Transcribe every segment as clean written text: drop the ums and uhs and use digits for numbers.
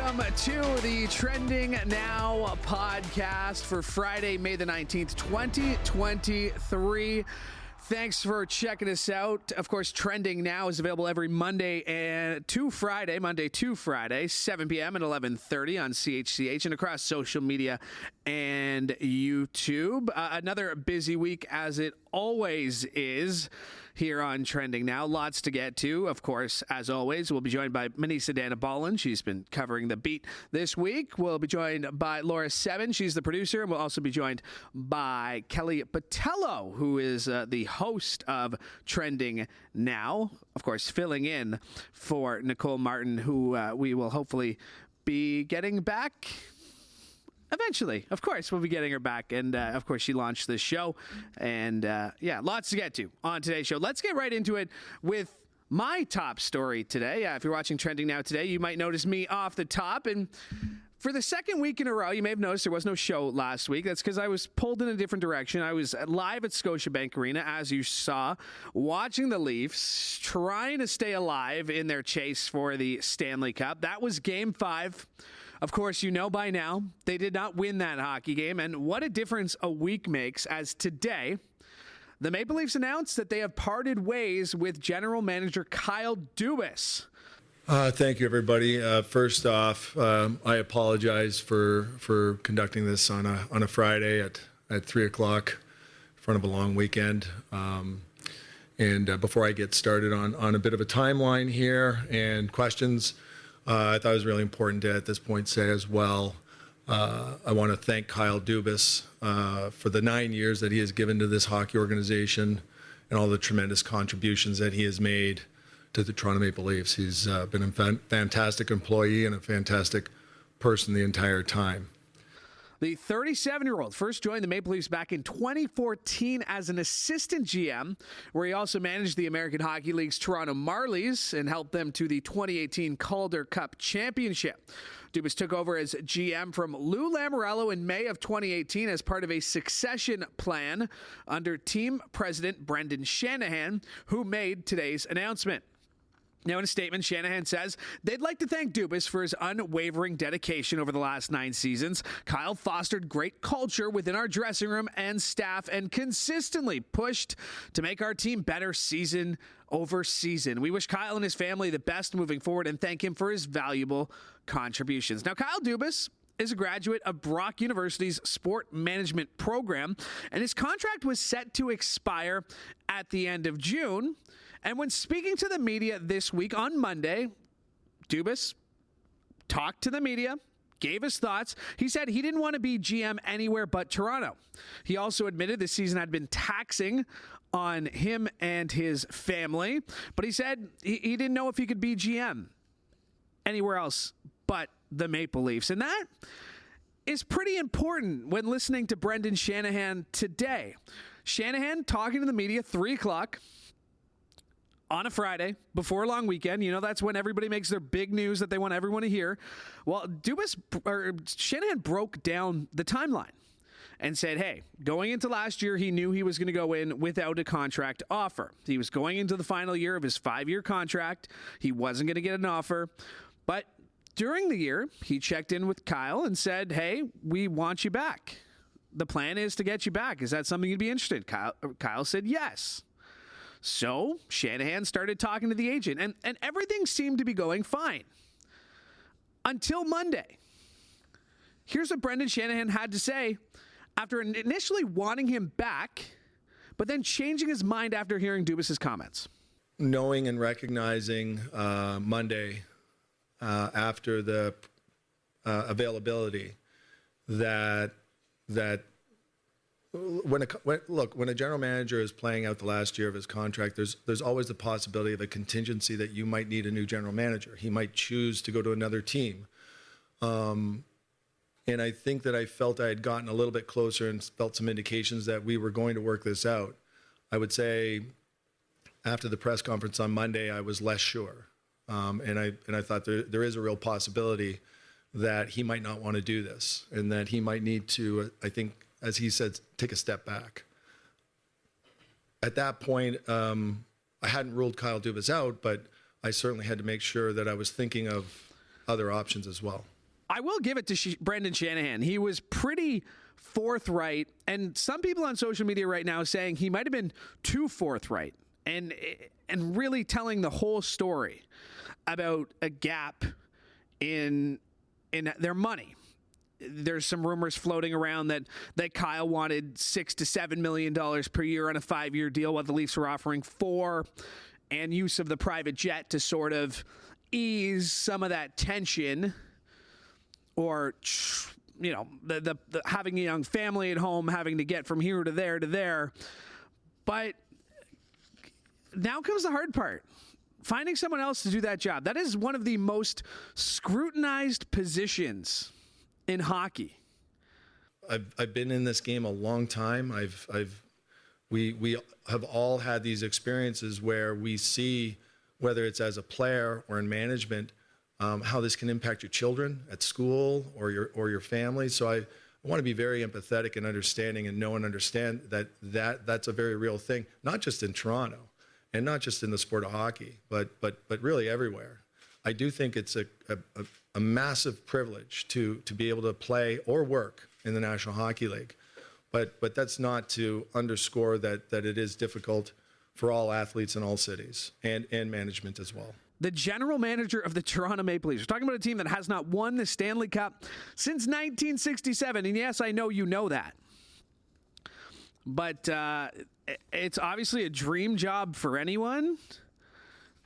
Welcome to the Trending Now podcast for Friday, May the 19th, 2023. Thanks for checking us out. Of course, Trending Now is available every Monday to Friday, 7 p.m. and 11:30 on CHCH and across social media and YouTube. Another busy week, as it always is, here on Trending Now. Lots to get to. Of course, as always, we'll be joined by Manisa Danabalan. She's been covering the beat this week. We'll be joined by Laura Seven. She's the producer. And we'll also be joined by Kelly Patello, who is the host of Trending Now. Of course, filling in for Nicole Martin, who we will hopefully be getting back eventually. Of course, we'll be getting her back. And, of course, she launched this show. And, lots to get to on today's show. Let's get right into it with my top story today. If you're watching Trending Now today, you might notice me off the top. And for the second week in a row, you may have noticed there was no show last week. That's because I was pulled in a different direction. I was live at Scotiabank Arena, as you saw, watching the Leafs, trying to stay alive in their chase for the Stanley Cup. That was Game 5. Of course, you know by now, they did not win that hockey game, and what a difference a week makes, as today, the Maple Leafs announced that they have parted ways with general manager Kyle Dubas. Thank you, everybody. First off, I apologize for conducting this on a Friday at 3 o'clock in front of a long weekend. And before I get started on a bit of a timeline here and questions, I thought it was really important to, at this point, say as well, I want to thank Kyle Dubas for the 9 years that he has given to this hockey organization and all the tremendous contributions that he has made to the Toronto Maple Leafs. He's been a fantastic employee and a fantastic person the entire time. The 37-year-old first joined the Maple Leafs back in 2014 as an assistant GM, where he also managed the American Hockey League's Toronto Marlies and helped them to the 2018 Calder Cup Championship. Dubas took over as GM from Lou Lamoriello in May of 2018 as part of a succession plan under team president Brendan Shanahan, who made today's announcement. Now, in a statement, Shanahan says they'd like to thank Dubas for his unwavering dedication over the last 9 seasons. Kyle fostered great culture within our dressing room and staff and consistently pushed to make our team better season over season. We wish Kyle and his family the best moving forward and thank him for his valuable contributions. Now, Kyle Dubas is a graduate of Brock University's sport management program, and his contract was set to expire at the end of June. And when speaking to the media this week on Monday, Dubas talked to the media, gave his thoughts. He said he didn't want to be GM anywhere but Toronto. He also admitted this season had been taxing on him and his family, but he said he didn't know if he could be GM anywhere else but the Maple Leafs. And that is pretty important when listening to Brendan Shanahan today. Shanahan talking to the media 3 o'clock on a Friday before a long weekend. You know, that's when everybody makes their big news that they want everyone to hear. Well, Shanahan broke down the timeline and said, hey, going into last year, he knew he was going to go in without a contract offer. He was going into the final year of his 5-year contract. He wasn't going to get an offer. But during the year, he checked in with Kyle and said, hey, we want you back. The plan is to get you back. Is that something you'd be interested in? Kyle said yes. So Shanahan started talking to the agent, and everything seemed to be going fine until Monday. Here's what Brendan Shanahan had to say after initially wanting him back, but then changing his mind after hearing Dubas' comments. Knowing and recognizing Monday after the availability that when a general manager is playing out the last year of his contract, there's always the possibility of a contingency that you might need a new general manager. He might choose to go to another team. And I think that I felt I had gotten a little bit closer and felt some indications that we were going to work this out. I would say after the press conference on Monday, I was less sure. And I thought there is a real possibility that he might not want to do this and that he might need to, I think, as he said, take a step back. At that point, I hadn't ruled Kyle Dubas out, but I certainly had to make sure that I was thinking of other options as well. I will give it to Brendan Shanahan. He was pretty forthright, and some people on social media right now saying he might have been too forthright and really telling the whole story about a gap in their money. There's some rumors floating around that Kyle wanted $6 to $7 million per year on a 5-year deal, while the Leafs were offering $4 million, and use of the private jet to sort of ease some of that tension, or the having a young family at home, having to get from here to there. But now comes the hard part. Finding someone else to do that job. That is one of the most scrutinized positions in hockey. I've been in this game a long time. We have all had these experiences where we see, whether it's as a player or in management, how this can impact your children at school or your family. So I want to be very empathetic and understanding, and know and understand that's a very real thing, not just in Toronto and not just in the sport of hockey, but really everywhere. I do think it's a massive privilege to be able to play or work in the National Hockey League. But that's not to underscore that it is difficult for all athletes in all cities and management as well. The general manager of the Toronto Maple Leafs. We're talking about a team that has not won the Stanley Cup since 1967. And yes, I know you know that. But it's obviously a dream job for anyone.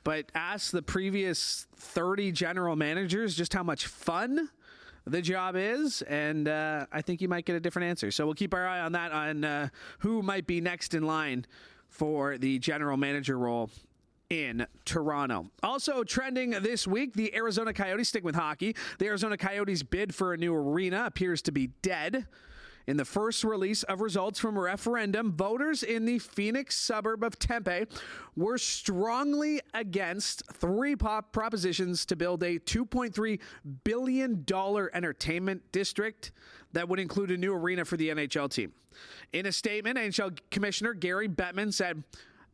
But ask the previous 30 general managers just how much fun the job is, and I think you might get a different answer. So we'll keep our eye on that, on who might be next in line for the general manager role in Toronto. Also trending this week, the Arizona Coyotes, stick with hockey. The Arizona Coyotes' bid for a new arena appears to be dead. In the first release of results from a referendum, voters in the Phoenix suburb of Tempe were strongly against three propositions to build a $2.3 billion entertainment district that would include a new arena for the NHL team. In a statement, NHL Commissioner Gary Bettman said,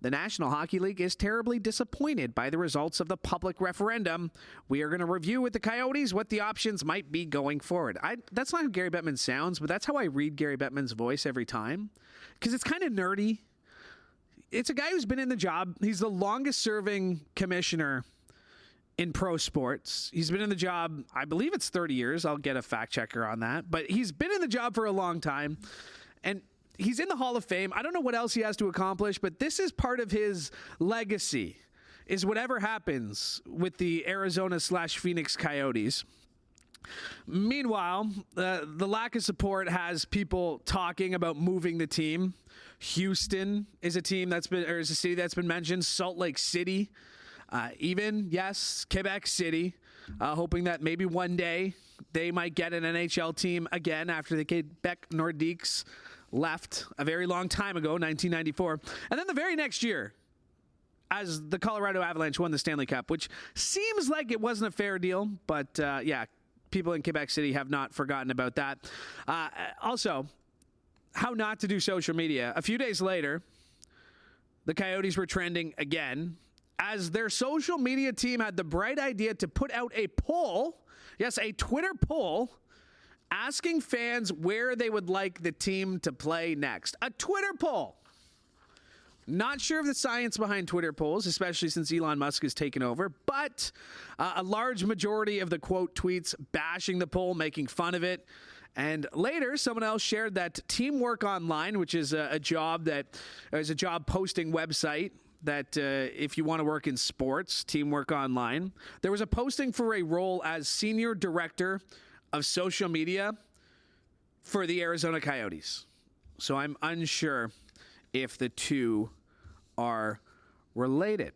"The National Hockey League is terribly disappointed by the results of the public referendum. We are going to review with the Coyotes what the options might be going forward." That's not how Gary Bettman sounds, but that's how I read Gary Bettman's voice every time, because it's kind of nerdy. It's a guy who's been in the job. He's the longest serving commissioner in pro sports. He's been in the job, I believe it's 30 years. I'll get a fact checker on that. But he's been in the job for a long time. And he's in the Hall of Fame. I don't know what else he has to accomplish, but this is part of his legacy, is whatever happens with the Arizona/Phoenix Coyotes. Meanwhile, the lack of support has people talking about moving the team. Houston is a city that's been mentioned. Salt Lake City, Quebec City, hoping that maybe one day they might get an NHL team again after the Quebec Nordiques left a very long time ago, 1994. And then the very next year, as the Colorado Avalanche won the Stanley Cup, which seems like it wasn't a fair deal, but people in Quebec City have not forgotten about that. Also, how not to do social media. A few days later, the Coyotes were trending again, as their social media team had the bright idea to put out a poll, yes, a Twitter poll, asking fans where they would like the team to play next. A Twitter poll. Not sure of the science behind Twitter polls, especially since Elon Musk has taken over, but a large majority of the quote tweets bashing the poll, making fun of it. And later, someone else shared that Teamwork Online, which is a job posting website that if you want to work in sports, Teamwork Online, there was a posting for a role as senior director of social media for the Arizona Coyotes. So I'm unsure if the two are related.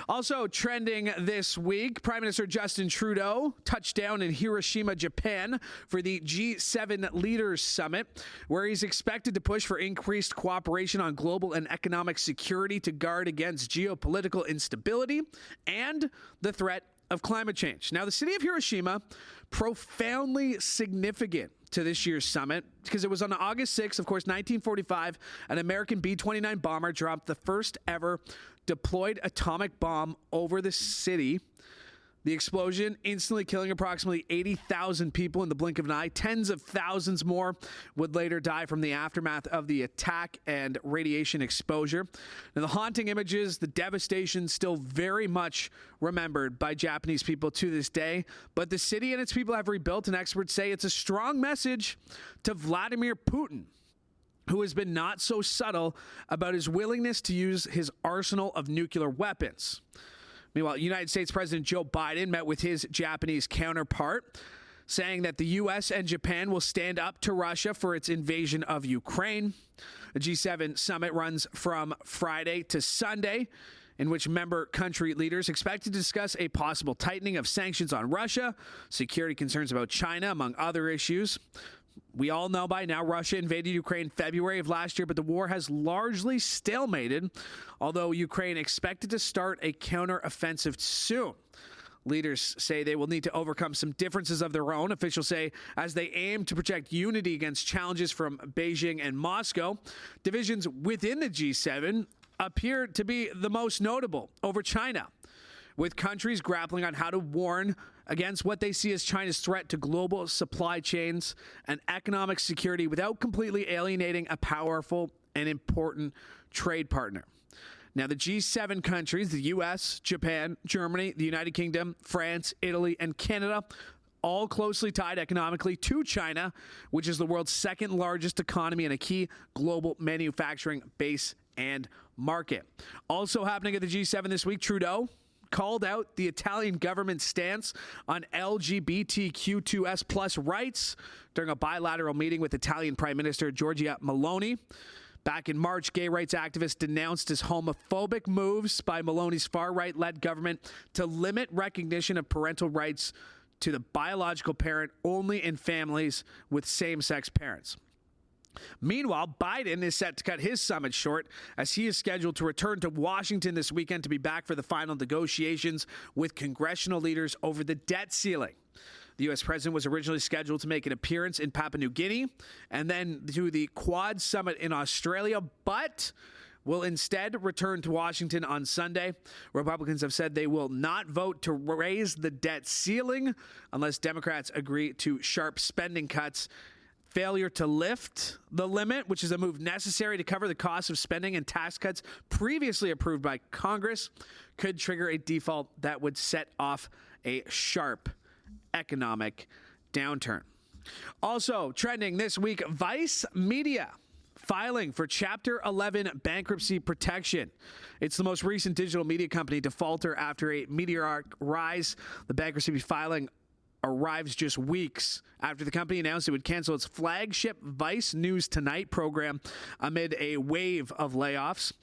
Also trending this week, Prime Minister Justin Trudeau touched down in Hiroshima, Japan for the G7 Leaders Summit, where he's expected to push for increased cooperation on global and economic security to guard against geopolitical instability and the threat of climate change. Now, the city of Hiroshima, profoundly significant to this year's summit, because it was on August 6th, of course, 1945, an American B-29 bomber dropped the first ever deployed atomic bomb over the city. The explosion instantly killing approximately 80,000 people in the blink of an eye. Tens of thousands more would later die from the aftermath of the attack and radiation exposure. Now, the haunting images, the devastation, still very much remembered by Japanese people to this day. But the city and its people have rebuilt, and experts say it's a strong message to Vladimir Putin, who has been not so subtle about his willingness to use his arsenal of nuclear weapons. Meanwhile, United States President Joe Biden met with his Japanese counterpart, saying that the U.S. and Japan will stand up to Russia for its invasion of Ukraine. The G7 summit runs from Friday to Sunday, in which member country leaders expect to discuss a possible tightening of sanctions on Russia, security concerns about China, among other issues. We all know by now Russia invaded Ukraine February of last year, but the war has largely stalemated, although Ukraine expected to start a counteroffensive soon. Leaders say they will need to overcome some differences of their own, officials say, as they aim to project unity against challenges from Beijing and Moscow. Divisions within the G7 appear to be the most notable over China, with countries grappling on how to warn against what they see as China's threat to global supply chains and economic security without completely alienating a powerful and important trade partner. Now, the G7 countries, the U.S., Japan, Germany, the United Kingdom, France, Italy, and Canada, all closely tied economically to China, which is the world's second largest economy and a key global manufacturing base and market. Also happening at the G7 this week, Trudeau called out the Italian government's stance on LGBTQ2S plus rights during a bilateral meeting with Italian Prime Minister Giorgia Meloni. Back in March, gay rights activists denounced as homophobic moves by Meloni's far-right-led government to limit recognition of parental rights to the biological parent only in families with same-sex parents. Meanwhile, Biden is set to cut his summit short as he is scheduled to return to Washington this weekend to be back for the final negotiations with congressional leaders over the debt ceiling. The U.S. president was originally scheduled to make an appearance in Papua New Guinea and then to the Quad Summit in Australia, but will instead return to Washington on Sunday. Republicans have said they will not vote to raise the debt ceiling unless Democrats agree to sharp spending cuts. Failure to lift the limit, which is a move necessary to cover the cost of spending and tax cuts previously approved by Congress, could trigger a default that would set off a sharp economic downturn. Also trending this week, Vice Media filing for Chapter 11 bankruptcy protection. It's the most recent digital media company to falter after a meteoric rise. The bankruptcy filing arrives just weeks after the company announced it would cancel its flagship Vice News Tonight program amid a wave of layoffs.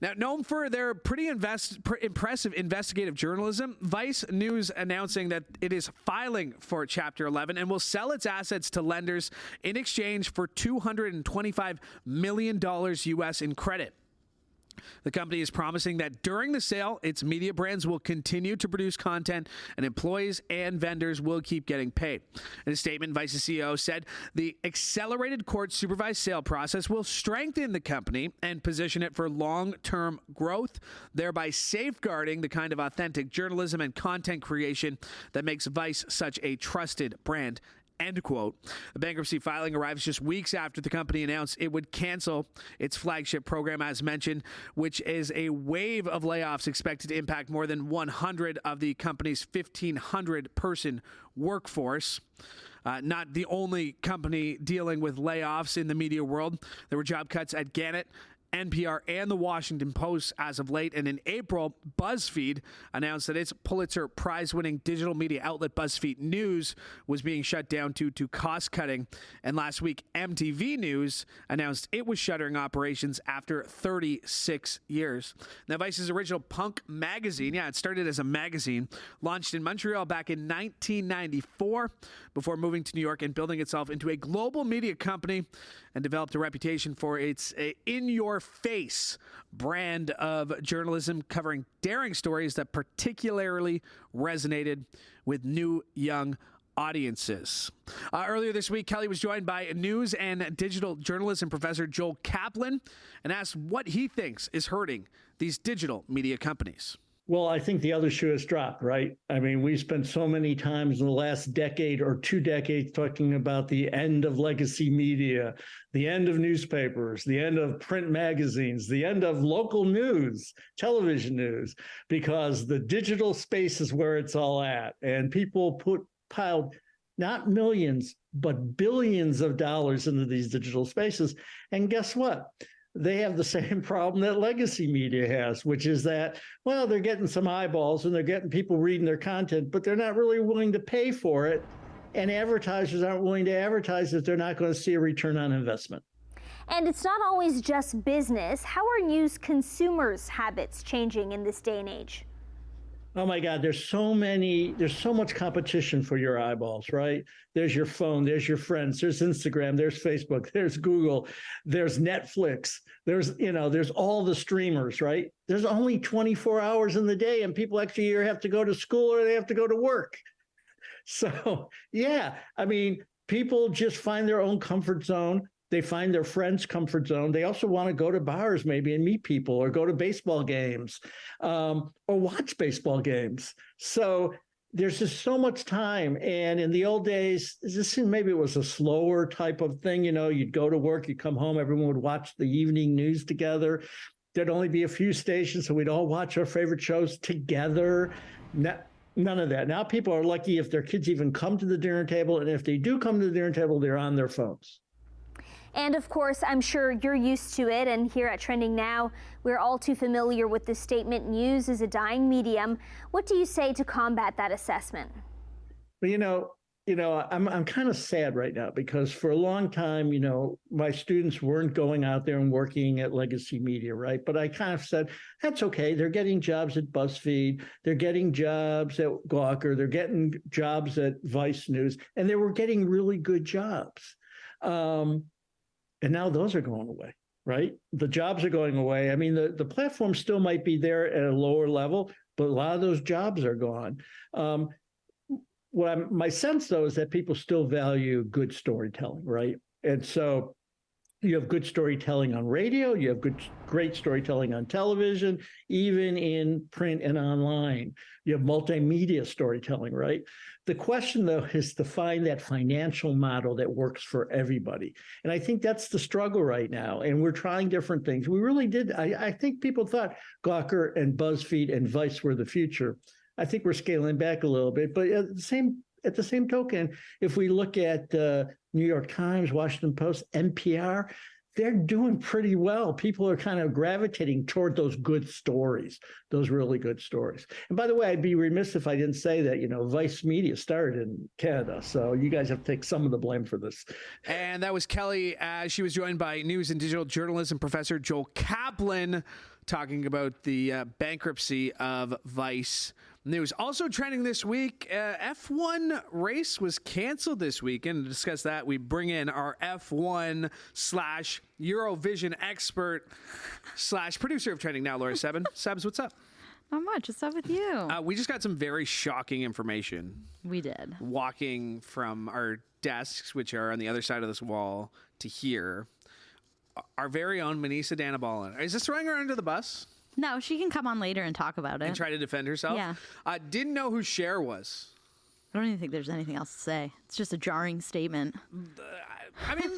Now, known for their pretty impressive investigative journalism, Vice News announcing that it is filing for Chapter 11 and will sell its assets to lenders in exchange for $225 million U.S. in credit. The company is promising that during the sale, its media brands will continue to produce content and employees and vendors will keep getting paid. In a statement, Vice's CEO said the accelerated court-supervised sale process will strengthen the company and position it for long-term growth, thereby safeguarding the kind of authentic journalism and content creation that makes Vice such a trusted brand. End quote. The bankruptcy filing arrives just weeks after the company announced it would cancel its flagship program, as mentioned, which is a wave of layoffs expected to impact more than 100 of the company's 1,500-person workforce. Not the only company dealing with layoffs in the media world. There were job cuts at Gannett, NPR, and the Washington Post as of late. And in April, BuzzFeed announced that its Pulitzer Prize-winning digital media outlet BuzzFeed News was being shut down due to cost-cutting. And last week, MTV News announced it was shuttering operations after 36 years. Now, Vice's original punk magazine, it started as a magazine, launched in Montreal back in 1994 before moving to New York and building itself into a global media company and developed a reputation for its in-your-face brand of journalism covering daring stories that particularly resonated with new young audiences. Earlier this week, Kelly was joined by news and digital journalism professor Joel Kaplan and asked what he thinks is hurting these digital media companies. Well, I think the other shoe has dropped, right? I mean, we spent so many times in the last decade or 2 decades talking about the end of legacy media, the end of newspapers, the end of print magazines, the end of local news, television news, because the digital space is where it's all at. And people piled not millions, but billions of dollars into these digital spaces. And guess what? They have the same problem that legacy media has, which is that, well, they're getting some eyeballs and they're getting people reading their content, but they're not really willing to pay for it. And advertisers aren't willing to advertise if they're not going to see a return on investment. And it's not always just business. How are news consumers' habits changing in this day and age? Oh my God, there's so much competition for your eyeballs, right? There's your phone, there's your friends, there's Instagram, there's Facebook, there's Google, there's Netflix, there's all the streamers, right? There's only 24 hours in the day, and people actually either have to go to school or they have to go to work. So, yeah, I mean, people just find their own comfort zone. They find their friends' comfort zone. They also want to go to bars maybe and meet people, or go to baseball games, or watch baseball games. So there's just so much time. And in the old days, maybe it was a slower type of thing. You'd go to work, you'd come home, everyone would watch the evening news together. There'd only be a few stations, so we'd all watch our favorite shows together. None of that. Now people are lucky if their kids even come to the dinner table. And if they do come to the dinner table, they're on their phones. And of course, I'm sure you're used to it. And here at Trending Now, we're all too familiar with the statement, news is a dying medium. What do you say to combat that assessment? Well, I'm kind of sad right now because for a long time, my students weren't going out there and working at legacy media, right? But I kind of said, that's okay. They're getting jobs at BuzzFeed. They're getting jobs at Gawker. They're getting jobs at Vice News. And they were getting really good jobs. And now those are going away, right? The jobs are going away. I mean, the platform still might be there at a lower level, but a lot of those jobs are gone. My sense, though, is that people still value good storytelling, right? And so you have good storytelling on radio, you have great storytelling on television, even in print and online. You have multimedia storytelling, right? The question, though, is to find that financial model that works for everybody. And I think that's the struggle right now. And we're trying different things. We really did. I think people thought Gawker and BuzzFeed and Vice were the future. I think we're scaling back a little bit. But at the same token, if we look at New York Times, Washington Post, NPR, they're doing pretty well. People are kind of gravitating toward those good stories, those really good stories. And by the way, I'd be remiss if I didn't say that, Vice Media started in Canada. So you guys have to take some of the blame for this. And that was Kelly. She was joined by news and digital journalism professor Joel Kaplan, talking about the bankruptcy of Vice News. Also trending this week, F1 race was canceled this weekend. To discuss that, we bring in our F1 / Eurovision expert / producer of Trending Now, Laura Sebin. Sebs, what's up? Not much. What's up with you? We just got some very shocking information. We did. Walking from our desks, which are on the other side of this wall, to here. Our very own Manisa Danabalan. Is this throwing her under the bus? No, she can come on later and talk about it. And try to defend herself? Yeah. Didn't know who Cher was. I don't even think there's anything else to say. It's just a jarring statement. I mean,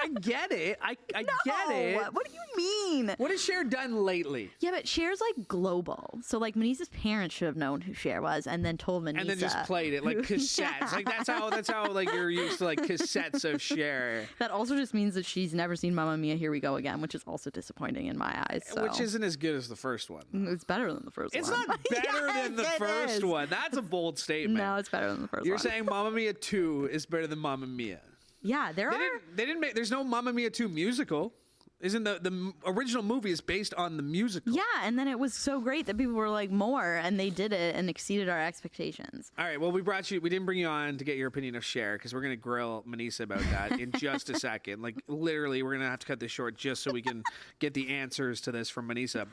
I get it. I get it. What do you mean? What has Cher done lately? Yeah, but Cher's like global. So like Manisa's parents should have known who Cher was and then told Manisa. And then just played it like cassettes. Yeah. Like that's how like you're used to like cassettes of Cher. That also just means that she's never seen Mamma Mia, Here We Go Again, which is also disappointing in my eyes. So. Which isn't as good as the first one. It's better than the first one. It's not better than the first one. That's a bold statement. No, it's better than the first one. You're saying Mamma Mia 2 is better than Mamma Mia. Yeah, they didn't make. There's no Mamma Mia 2 musical. Isn't the original movie is based on the musical? Yeah, and then it was so great that people were like more, and they did it and exceeded our expectations. All right, well we didn't bring you on to get your opinion of Cher because we're gonna grill Manisa about that in just a second. Like literally, we're gonna have to cut this short just so we can get the answers to this from Manisa.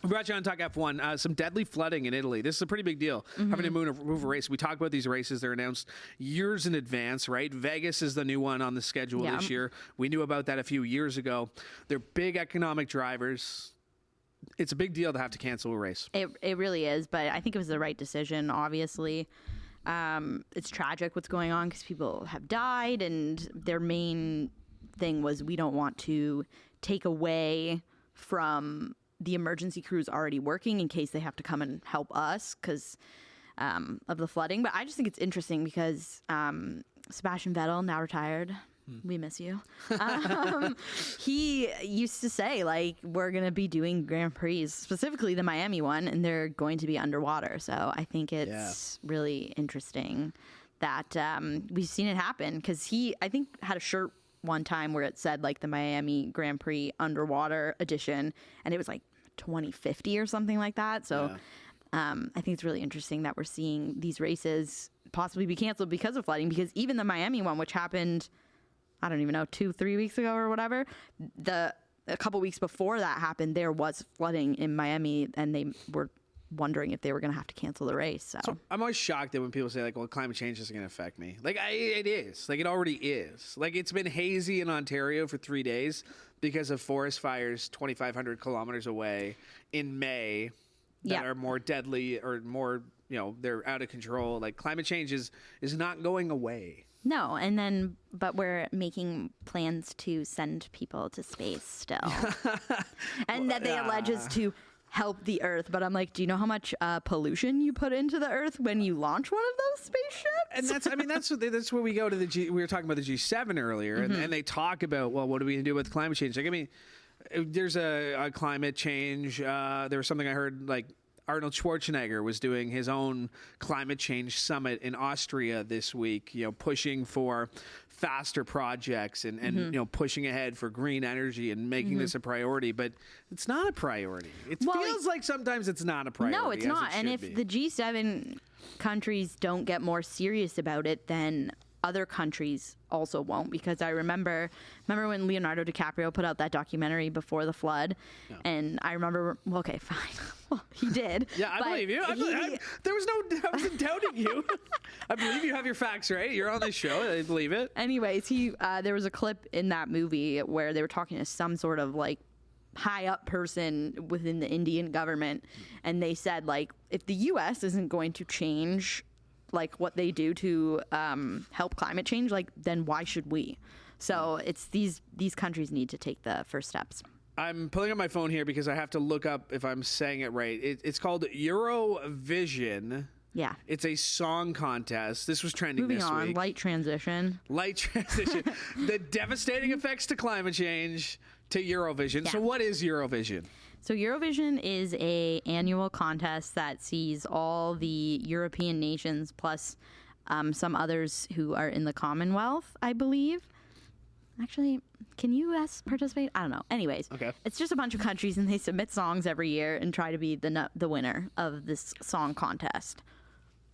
We brought you on Talk F1. Some deadly flooding in Italy. This is a pretty big deal. Having to move a race. We talk about these races. They're announced years in advance, right? Vegas is the new one on the schedule this year. We knew about that a few years ago. They're big economic drivers. it's a big deal to have to cancel a race. It really is, but I think it was the right decision, obviously. It's tragic what's going on because people have died, and their main thing was we don't want to take away from the emergency crews already working in case they have to come and help us because of the flooding. But I just think it's interesting because Sebastian Vettel, now retired, we miss you. He used to say, like, we're going to be doing Grand Prix, specifically the Miami one, and they're going to be underwater. So I think it's really interesting that we've seen it happen because he, I think, had a shirt one time where it said, like, the Miami Grand Prix underwater edition, and it was like 2050 or something like that. So I think it's really interesting that we're seeing these races possibly be canceled because of flooding, because even the Miami one, which happened, I don't even know, 2-3 weeks ago or whatever, a couple weeks before that happened, there was flooding in Miami, and they were wondering if they were going to have to cancel the race. So I'm always shocked that when people say, like, well, climate change isn't going to affect me. Like, it is. Like, it already is. Like, it's been hazy in Ontario for 3 days because of forest fires 2,500 kilometers away in May that are more deadly or more, they're out of control. Like, climate change is not going away. No, but we're making plans to send people to space still. And that they allege is to help the Earth. But I'm like, do you know how much pollution you put into the Earth when you launch one of those spaceships? And that's where we go to we were talking about the G7 earlier, and they talk about, well, what are we going to do with climate change? Like, I mean, there's a climate change. There was something I heard, like, Arnold Schwarzenegger was doing his own climate change summit in Austria this week, pushing for faster projects and pushing ahead for green energy and making this a priority. But it's not a priority. It feels like sometimes it's not a priority. No, it's not. And if the G7 countries don't get more serious about it, then other countries also won't, because I remember when Leonardo DiCaprio put out that documentary before the flood, and I remember, well, okay, fine. Well, he did. Yeah, I believe you. I wasn't doubting you. I believe you have your facts right. You're on this show. I believe it. Anyways, there was a clip in that movie where they were talking to some sort of, like, high up person within the Indian government, and they said, like, if the U.S. isn't going to change, like, what they do to help climate change, like, then why should we? So it's these countries need to take the first steps. I'm pulling up my phone here because I have to look up if I'm saying it right. It's called Eurovision. Yeah. It's a song contest. This was trending this week. Moving on, light transition. The devastating effects to climate change to Eurovision. Yeah. So what is Eurovision? So Eurovision is a annual contest that sees all the European nations plus some others who are in the Commonwealth, I believe. Actually, can U.S. participate? I don't know. Anyways, It's just a bunch of countries, and they submit songs every year and try to be the winner of this song contest.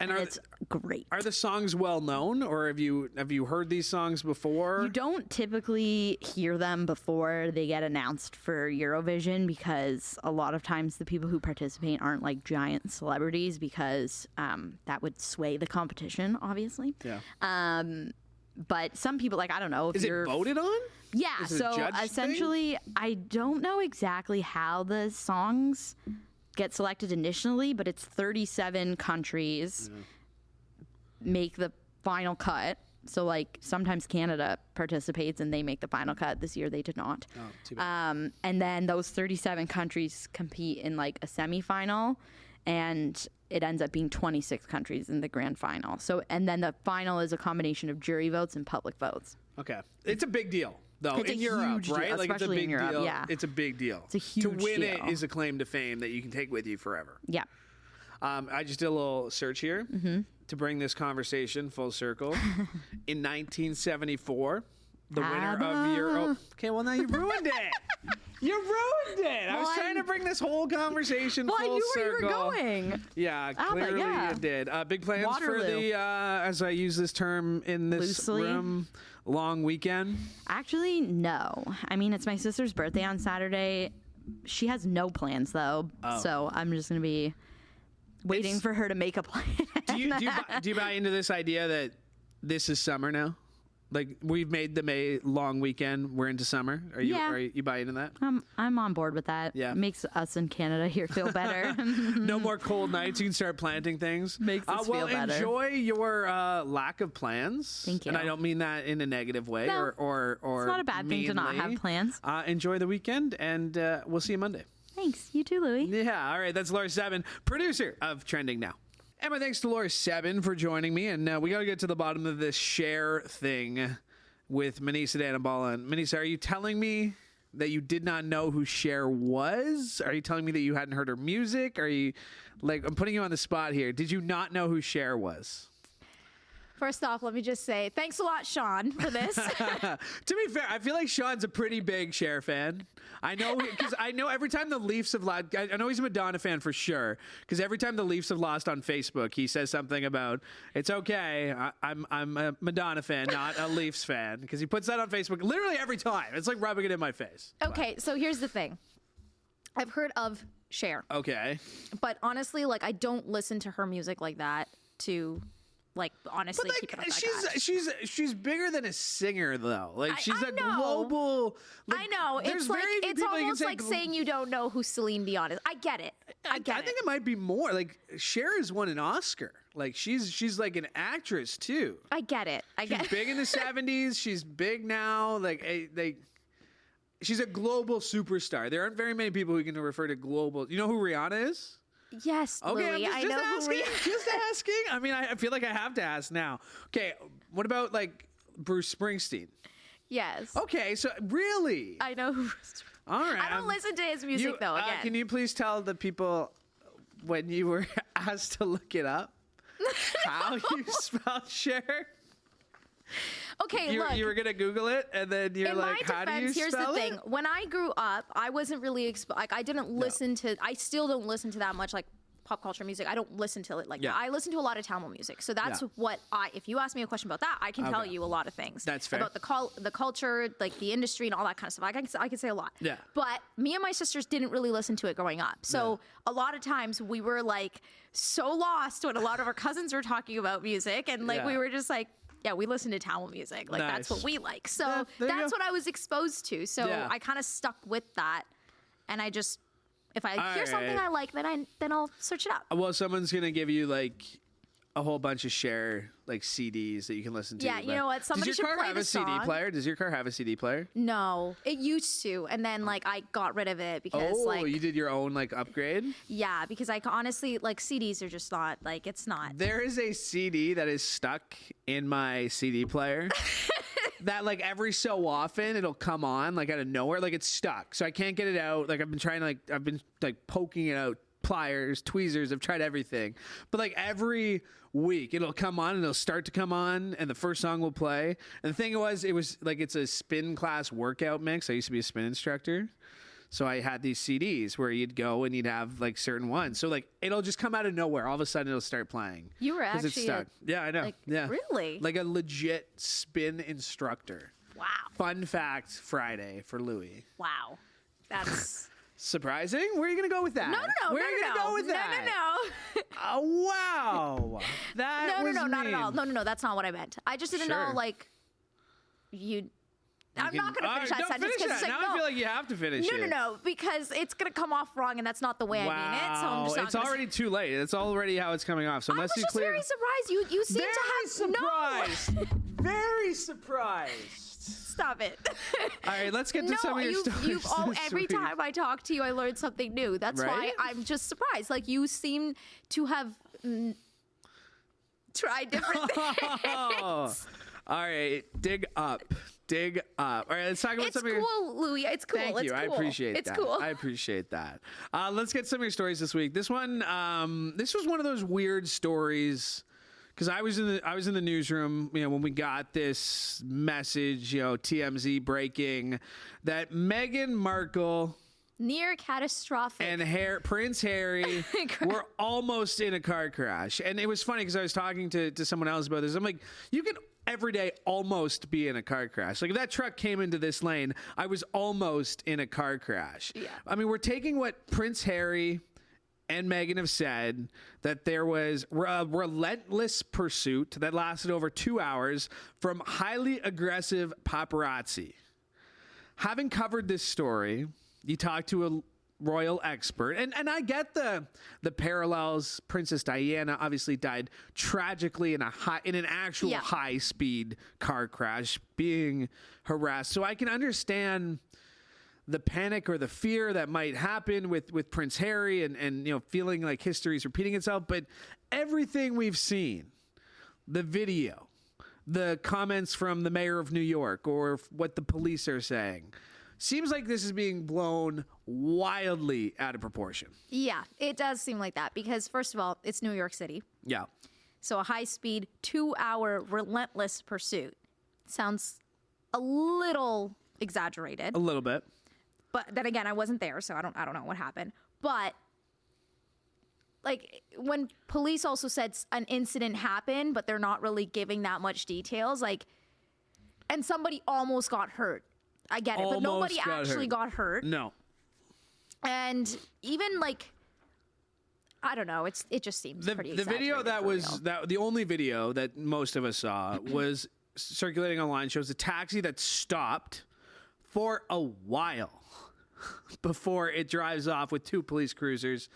And it's great. Are the songs well known, or have you heard these songs before? You don't typically hear them before they get announced for Eurovision, because a lot of times the people who participate aren't, like, giant celebrities, because that would sway the competition, obviously. Yeah. But some people, like, I don't know if is it voted on? Yeah. Is it so a judge essentially, thing? I don't know exactly how the songs get selected initially, but it's 37 countries make the final cut. So, like, sometimes Canada participates and they make the final cut. This year they did not. Oh, too bad. And then those 37 countries compete in, like, a semifinal, and it ends up being 26 countries in the grand final. So, and then the final is a combination of jury votes and public votes. Okay. It's a big deal, though, it's in a Europe, huge right? deal, Like, it's a especially big in Europe, deal. yeah. It's a big deal. It's a huge deal. To win deal. it is a claim to fame that you can take with you forever. Yeah. I just did a little search here to bring this conversation full circle. In 1974, the winner of Euro... Okay, well, now you ruined it. You ruined it. I was trying to bring this whole conversation full circle. I knew where you were going. Yeah, clearly it did. Big plans Waterloo. for the, as I use this term in this Loosely. room, long weekend? Actually, no. I mean, it's my sister's birthday on Saturday. She has no plans, though. So I'm just going to be waiting for her to make a plan. Do you buy into this idea that this is summer now? Like, we've made them a long weekend. We're into summer. Are you buying into that? I'm on board with that. Yeah. It makes us in Canada here feel better. No more cold nights. You can start planting things. Makes us feel better. Enjoy your lack of plans. Thank you. And I don't mean that in a negative way or it's not a bad thing to not have plans. Enjoy the weekend, and we'll see you Monday. Thanks. You too, Louie. Yeah. All right. That's Laura Seven, producer of Trending Now. And my thanks to Laura Seven for joining me. And we got to get to the bottom of this share thing with Manisa Danabala. And Manisa, are you telling me that you did not know who Cher was? Are you telling me that you hadn't heard her music? Are you, like, I'm putting you on the spot here. Did you not know who Cher was? First off, let me just say thanks a lot, Sean, for this. To be fair, I feel like Sean's a pretty big Cher fan. I know, because I know every time the Leafs have lost, I know he's a Madonna fan for sure, because every time the Leafs have lost on Facebook, he says something about, it's okay, I'm a Madonna fan, not a Leafs fan, because he puts that on Facebook literally every time. It's like rubbing it in my face. Okay, so here's the thing. I've heard of Cher. Okay. But honestly, like, I don't listen to her music like that to... Like, honestly, but keep it up she's bigger than a singer, though. Like, she's a know. global. Like, I know. there's It's like very few it's people you can almost say like saying you don't know who Celine Dion is. I get it. I think it might be more. Like, Cher has won an Oscar. Like, she's like an actress too. I get it. She's big in the 70s. She's big now. Like, she's a global superstar. There aren't very many people who can refer to global. You know who Rihanna is? Yes, Okay, Louie, I'm just asking. Just asking. I mean, I feel like I have to ask now. Okay, what about like Bruce Springsteen? Yes. Okay, so really, I know who. all right. I don't listen to his music though. Again, can you please tell the people when you were asked to look it up how you spell Cher? Okay, look. You were gonna Google it, and then you're like, "How do you spell it?" Here's the thing: when I grew up, I wasn't really like I didn't listen to. I still don't listen to that much like pop culture music. I don't listen to it like that. I listen to a lot of Tamil music, so that's what I. If you ask me a question about that, I can tell you a lot of things. That's fair. About the culture, like the industry, and all that kind of stuff. I can say a lot. Yeah. But me and my sisters didn't really listen to it growing up, so a lot of times we were like so lost when a lot of our cousins were talking about music, and like we were just like. Yeah, we listen to Tamil music. Like, that's what we like. So that's what I was exposed to. So I kind of stuck with that. And I just, if I hear something I like, then I'll search it up. Well, someone's going to give you, like, a whole bunch of Cher, like, CDs that you can listen to. Yeah, you know what? Somebody should play the song. Does your car have a CD player? No, it used to. And then, like, I got rid of it because, you did your own, like, upgrade? Yeah, because I honestly, like, CDs are just not, like, it's not. There is a CD that is stuck in my CD player. That like every so often it'll come on like out of nowhere, like it's stuck, so I can't get it out. Like I've been poking it out, pliers, tweezers. I've tried everything, but like every week it'll come on and it'll start to come on, and the first song will play. And the thing was, it was like it's a spin class workout mix. I used to be a spin instructor. So I had these CDs where you'd go and you'd have like certain ones. So like it'll just come out of nowhere. All of a sudden it'll start playing. You were actually it's stuck. Yeah, I know. Like, yeah. Really? Like a legit spin instructor. Wow. Fun fact Friday for Louie. Wow. That's surprising. Where are you going to go with that? No. Where are you going to go with that? No. Oh, wow. That was not mean. at all. No. That's not what I meant. I just didn't know like I'm not going to finish that sentence because it's like, now I feel like you have to finish it. No, because it's going to come off wrong, and that's not the way I mean it. So I'm just not it's already too late. It's already how it's coming off. So unless I was you just clear, very surprised. You seem to have surprised. Very surprised. Stop it. All right, let's get to some of your stories. Every time I talk to you, I learn something new. That's why I'm just surprised. Like you seem to have tried different things. All right, dig up. All right, let's talk about some of your... It's cool, Louie. It's cool. Thank you. Cool. I appreciate that. It's cool. I appreciate that. Let's get some of your stories this week. This one, this was one of those weird stories because I was in the newsroom, when we got this message, TMZ breaking that Meghan Markle near catastrophic and Prince Harry were almost in a car crash. And it was funny because I was talking to someone else about this. I'm like, you can every day almost be in a car crash. Like if that truck came into this lane, I was almost in a car crash. Yeah. I mean, we're taking what Prince Harry and Meghan have said that there was a relentless pursuit that lasted over 2 hours from highly aggressive paparazzi. Having covered this story, you talked to a royal expert, and I get the parallels. Princess Diana obviously died tragically in an actual high speed car crash, being harassed. So I can understand the panic or the fear that might happen with Prince Harry and feeling like history is repeating itself. But everything we've seen, the video, the comments from the mayor of New York, or what the police are saying, seems like this is being blown wildly out of proportion. Yeah, it does seem like that because, first of all, it's New York City. Yeah. So a high-speed, 2-hour relentless pursuit sounds a little exaggerated. A little bit. But then again, I wasn't there, so I don't know what happened. But like when police also said an incident happened, but they're not really giving that much details, like, and somebody almost got hurt. I get it, but nobody actually got hurt. No. And even like, I don't know, it just seems pretty the video the only video that most of us saw was circulating online, shows a taxi that stopped for a while before it drives off with 2 police cruisers.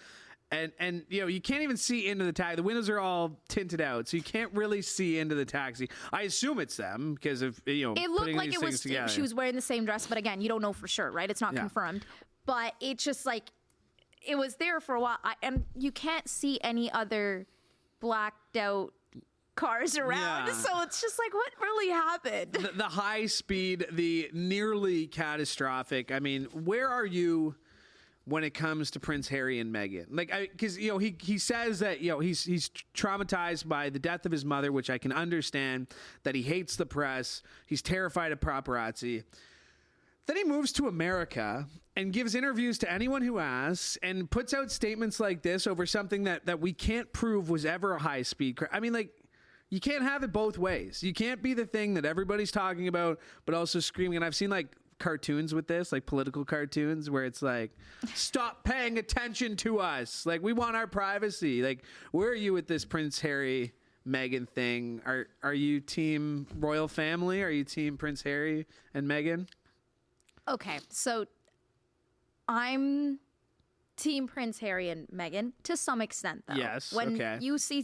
And you can't even see into the taxi. The windows are all tinted out, so you can't really see into the taxi. I assume it's them because of it looked putting like these it things was together. she was wearing the same dress, but again, you don't know for sure, right? It's not confirmed. But it's just like it was there for a while, and you can't see any other blacked out cars around. Yeah. So it's just like, what really happened? The high speed, the nearly catastrophic. I mean, where are you when it comes to Prince Harry and Meghan? Like, because he says that he's traumatized by the death of his mother, which I can understand. That he hates the press. He's terrified of paparazzi. Then he moves to America and gives interviews to anyone who asks, and puts out statements like this over something that we can't prove was ever a high speed crash. I mean, like, you can't have it both ways. You can't be the thing that everybody's talking about, but also screaming. And I've seen like cartoons with this, like political cartoons, where it's like, stop paying attention to us. Like, we want our privacy. Like, where are you with this Prince Harry, Meghan thing? Are you team royal family? Are you team Prince Harry and Meghan? Okay, so I'm team Prince Harry and Meghan to some extent, though. Yes. When okay.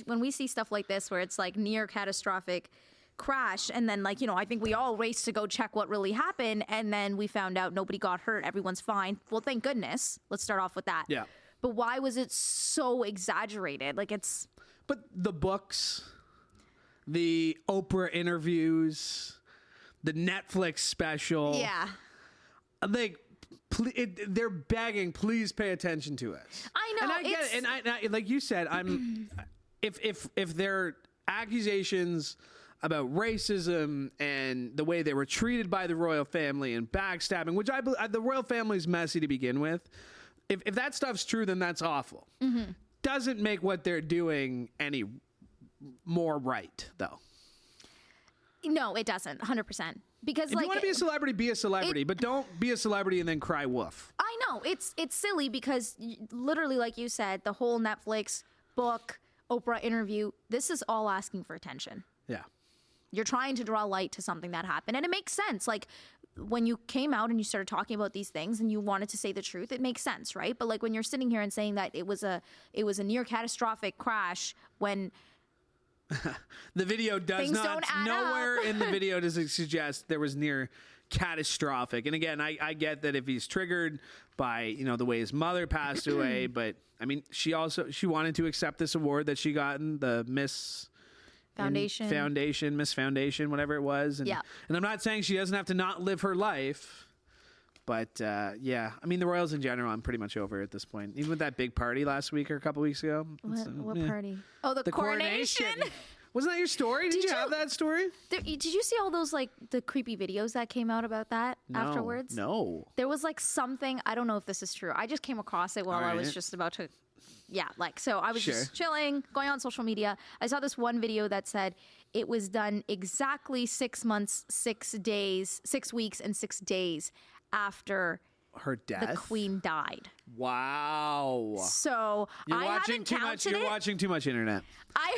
when we see stuff like this, where it's like near catastrophic crash, and then like I think we all raced to go check what really happened, and then we found out nobody got hurt, everyone's fine. Well, thank goodness. Let's start off with that. Yeah. But why was it so exaggerated? Like, it's. But the books, the Oprah interviews, the Netflix special. Yeah. Like, they're begging, please pay attention to us. I know. And I get it. And I like you said, if they're accusations about racism and the way they were treated by the royal family and backstabbing, which I believe the royal family is messy to begin with. If that stuff's true, then that's awful. Mm-hmm. Doesn't make what they're doing any more right, though. No, it doesn't. 100%. Because if you want to be a celebrity, be a celebrity, but don't be a celebrity and then cry wolf. I know it's silly because literally, like you said, the whole Netflix, book, Oprah interview, this is all asking for attention. Yeah. You're trying to draw light to something that happened, and it makes sense. Like, when you came out and you started talking about these things and you wanted to say the truth, it makes sense, right? But like when you're sitting here and saying that it was a near catastrophic crash, when the video does not, nowhere in the video does it suggest there was near catastrophic. And again, I get that if he's triggered by, the way his mother passed away, but I mean, she wanted to accept this award that she got in the Miss Foundation, whatever it was. And, yeah. And I'm not saying she doesn't have to not live her life, but yeah, I mean, the Royals in general, I'm pretty much over at this point. Even with that big party last week or a couple weeks ago. What party? Oh, the coronation. Wasn't that your story? Did you have that story? Did you see all those like the creepy videos that came out about that afterwards? No. There was like something, I don't know if this is true. I just came across it while I was just about to, so I was just chilling, going on social media. I saw this one video that said it was done exactly 6 months, 6 weeks, and 6 days after Her death? The Queen died. Wow. So I haven't counted You're watching too much internet.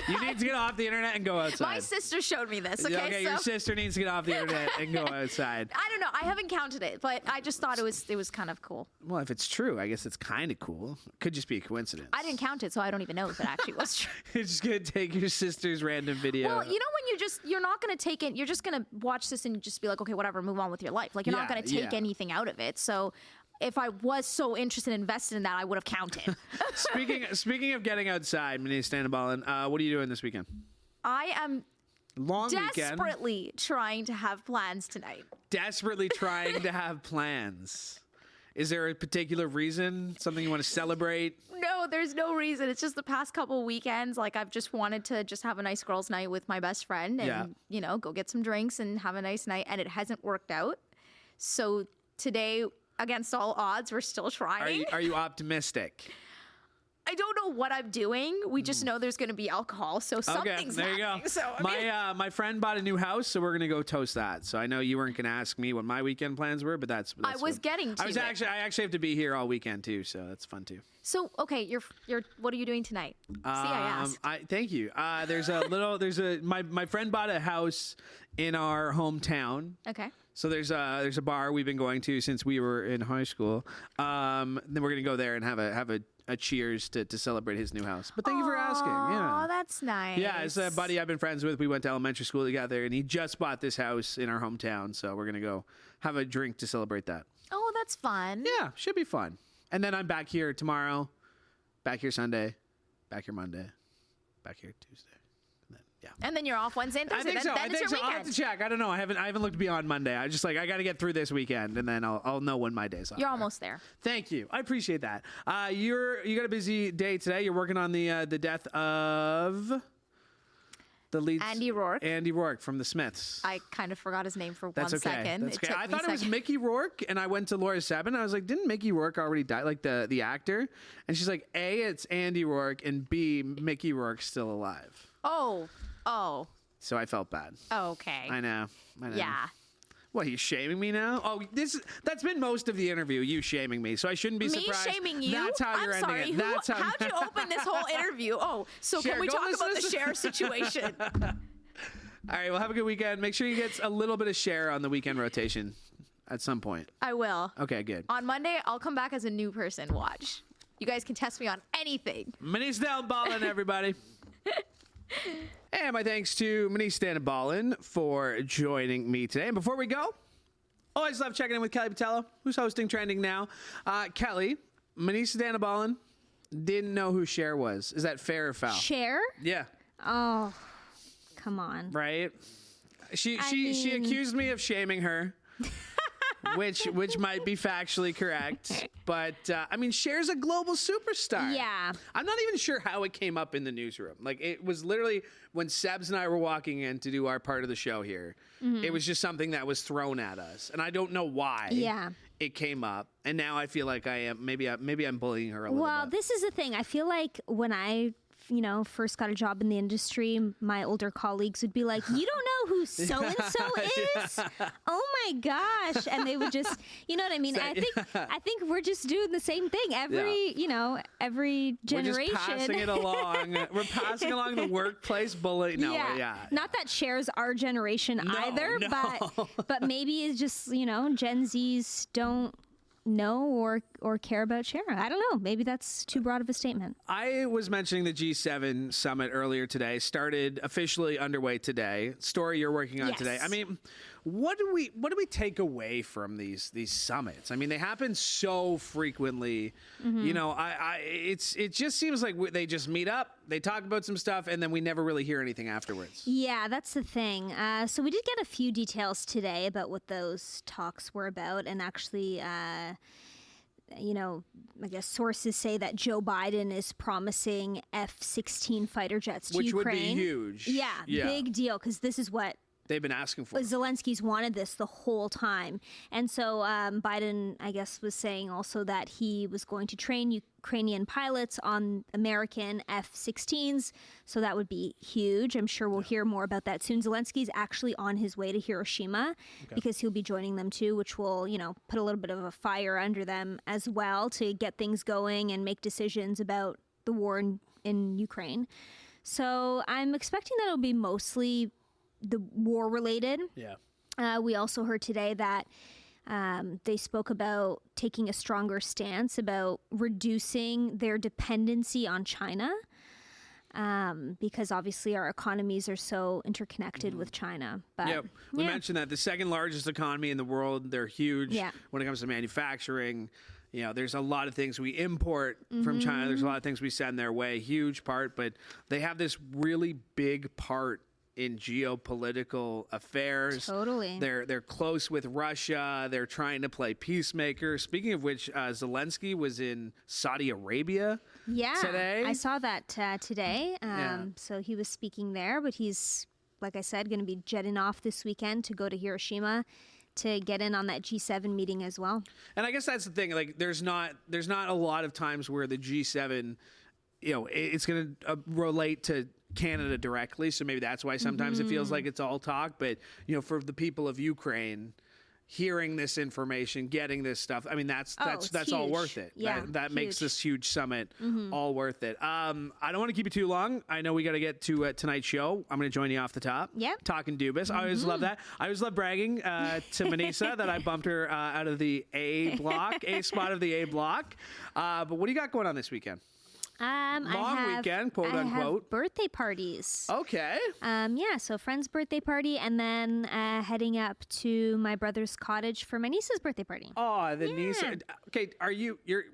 You need to get off the internet and go outside. My sister showed me this. Okay, your sister needs to get off the internet and go outside. I don't know. I haven't counted it, but I just thought it was kind of cool. Well, if it's true, I guess it's kind of cool. Could just be a coincidence. I didn't count it, so I don't even know if it actually was true. You're just gonna take your sister's random video. Well, you know when you're not gonna take it. You're just gonna watch this and just be like, okay, whatever, move on with your life. Like you're not gonna take anything out of it. So if I was so interested and invested in that, I would have counted. Speaking of getting outside, Manise Standaballen, what are you doing this weekend? I am weekend. Desperately trying to have plans tonight. Desperately trying to have plans. Is there a particular reason? Something you want to celebrate? No, there's no reason. It's just the past couple weekends. Like I've just wanted to just have a nice girls' night with my best friend and, go get some drinks and have a nice night. And it hasn't worked out. So today, against all odds, we're still trying. Are you optimistic? I don't know what I'm doing. We just know there's going to be alcohol, so something's there you happening. go. So, my friend bought a new house, so we're going to go toast that. So I know you weren't going to ask me what my weekend plans were, but that's I was getting to it. I actually have to be here all weekend too, so that's fun too. So okay, you're what are you doing tonight? See, I asked. Thank you. My friend bought a house in our hometown. Okay. So there's a bar we've been going to since we were in high school. Then we're gonna go there and have a cheers to celebrate his new house. But thank you for asking. Yeah. Oh, that's nice. Yeah, it's a buddy I've been friends with. We went to elementary school together, and he just bought this house in our hometown. So we're gonna go have a drink to celebrate that. Oh, that's fun. Yeah, should be fun. And then I'm back here tomorrow, back here Sunday, back here Monday, back here Tuesday. And then you're off Wednesday and Thursday. I think so. Then it's your I'll have to check. I don't know. I haven't looked beyond Monday. I just I got to get through this weekend, and then I'll know when my day's off. You're almost there. Thank you. I appreciate that. You got a busy day today. You're working on the death of the lead Andy Rourke from the Smiths. I kind of forgot his name for That's 1 second. That's okay. I thought it was Mickey Rourke, and I went to Laura Sebin. I was like, didn't Mickey Rourke already die? Like the actor? And she's like, A, it's Andy Rourke, and B, Mickey Rourke's still alive. Oh. So I felt bad. Okay. I know. Yeah. What, you shaming me now? Oh, that's been most of the interview, you shaming me. So I shouldn't be surprised. Me shaming you? That's how you're I'm ending sorry. it. How'd you open this whole interview? Oh, so Cher, can we talk about the listen. Cher situation? All right, well, have a good weekend. Make sure you get a little bit of Cher on the weekend rotation at some point. I will. Okay, good. On Monday, I'll come back as a new person. Watch. You guys can test me on anything. Manise Standaballen, everybody. And my thanks to Manise Standaballen for joining me today. And before we go, always love checking in with Kelly Patello, who's hosting Trending Now. Kelly, Manise Standaballen didn't know who Cher was. Is that fair or foul? Cher? Yeah. Oh, come on. Right? She accused me of shaming her. which might be factually correct, but Cher's a global superstar. Yeah. I'm not even sure how it came up in the newsroom. Like, it was literally when Sebs and I were walking in to do our part of the show here. Mm-hmm. It was just something that was thrown at us, and I don't know why. Yeah. It came up, and now I feel like I am maybe I'm bullying her a little bit. Well, this is the thing. I feel like when I first got a job in the industry, my older colleagues would be like, you don't know who so-and-so is? Oh my gosh. And they would just, you know what I mean? I think we're just doing the same thing every generation. We're just passing it along. We're passing along the workplace bullying. No, yeah. Not that Cher's our generation either, but maybe it's just, Gen Zs don't know or care about Cher. I don't know. Maybe that's too broad of a statement. I was mentioning the G7 summit earlier today. Started officially underway today. Story you're working on today. I mean, what do we take away from these summits? I mean, they happen so frequently. Mm-hmm. It just seems like they just meet up, they talk about some stuff, and then we never really hear anything afterwards. Yeah, that's the thing. So we did get a few details today about what those talks were about, and actually, I guess sources say that Joe Biden is promising F-16 fighter jets to Ukraine. Which would be huge. Yeah, big deal, because this is what they've been asking for. Zelensky's wanted this the whole time. And so Biden, I guess, was saying also that he was going to train Ukrainian pilots on American F-16s. So that would be huge. I'm sure we'll hear more about that soon. Zelensky's actually on his way to Hiroshima because he'll be joining them too, which will, put a little bit of a fire under them as well to get things going and make decisions about the war in Ukraine. So I'm expecting that it'll be mostly the war related. Yeah. We also heard today that they spoke about taking a stronger stance about reducing their dependency on China, because obviously our economies are so interconnected with China. But we mentioned that the second largest economy in the world. They're huge when it comes to manufacturing. There's a lot of things we import from China. There's a lot of things we send their way, huge part, but they have this really big part in geopolitical affairs. Totally. They're close with Russia. They're trying to play peacemaker. Speaking of which, Zelensky was in Saudi Arabia today. I saw that today. So he was speaking there, but he's, like I said, going to be jetting off this weekend to go to Hiroshima to get in on that G7 meeting as well. And I guess that's the thing. Like, there's not a lot of times where the G7, it's going to relate to Canada directly. So maybe that's why sometimes it feels like it's all talk. But, for the people of Ukraine, hearing this information, getting this stuff, I mean, that's all worth it. Yeah, that makes this huge summit all worth it. I don't want to keep you too long. I know we got to get to tonight's show. I'm going to join you off the top. Yeah. Talking Dubas. I always love that. I always love bragging to Manisa that I bumped her out of the A spot of the A block. But what do you got going on this weekend? Long weekend, quote unquote. I have birthday parties. Okay. So friend's birthday party, and then heading up to my brother's cottage for my niece's birthday party. Oh, the niece. Okay,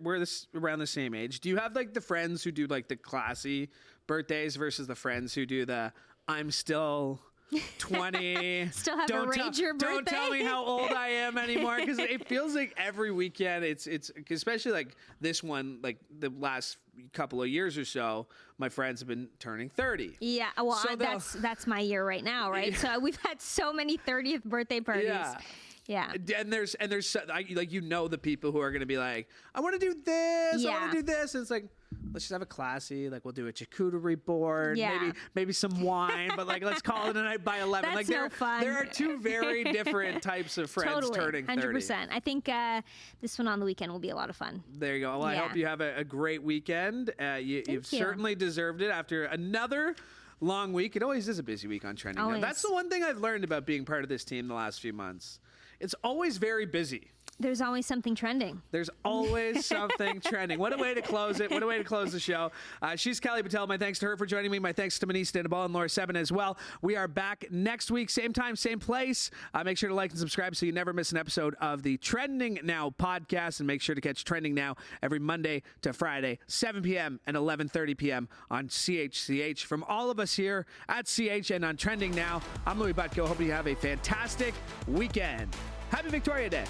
we're around the same age. Do you have like the friends who do like the classy birthdays versus the friends who do the I'm still 20. Still have a rager birthday. Don't tell me how old I am anymore, because it feels like every weekend it's especially like this one, like the last couple of years or so, my friends have been turning 30. Yeah, well, so that's my year right now, right? Yeah. So we've had so many 30th birthday parties. Yeah. And there's the people who are going to be like, I want to do this. I want to do this. And it's like, let's just have a classy, like we'll do a charcuterie board, maybe some wine, but like let's call it a night by 11. That's like no fun. There are two very different types of friends turning 30. 100%. I think this one on the weekend will be a lot of fun. There you go. Well, I hope you have a great weekend. You've certainly deserved it after another long week. It always is a busy week on Trending Now. That's the one thing I've learned about being part of this team the last few months. It's always very busy. There's always something trending. There's always something trending. What a way to close it. What a way to close the show. She's Kelly Patel. My thanks to her for joining me. My thanks to Manise Dandabal and Laura Seven as well. We are back next week, same time, same place. Make sure to like and subscribe so you never miss an episode of the Trending Now podcast. And make sure to catch Trending Now every Monday to Friday, 7 p.m. and 11:30 p.m. on CHCH. From all of us here at CH and on Trending Now, I'm Louie Butko. Hope you have a fantastic weekend. Happy Victoria Day.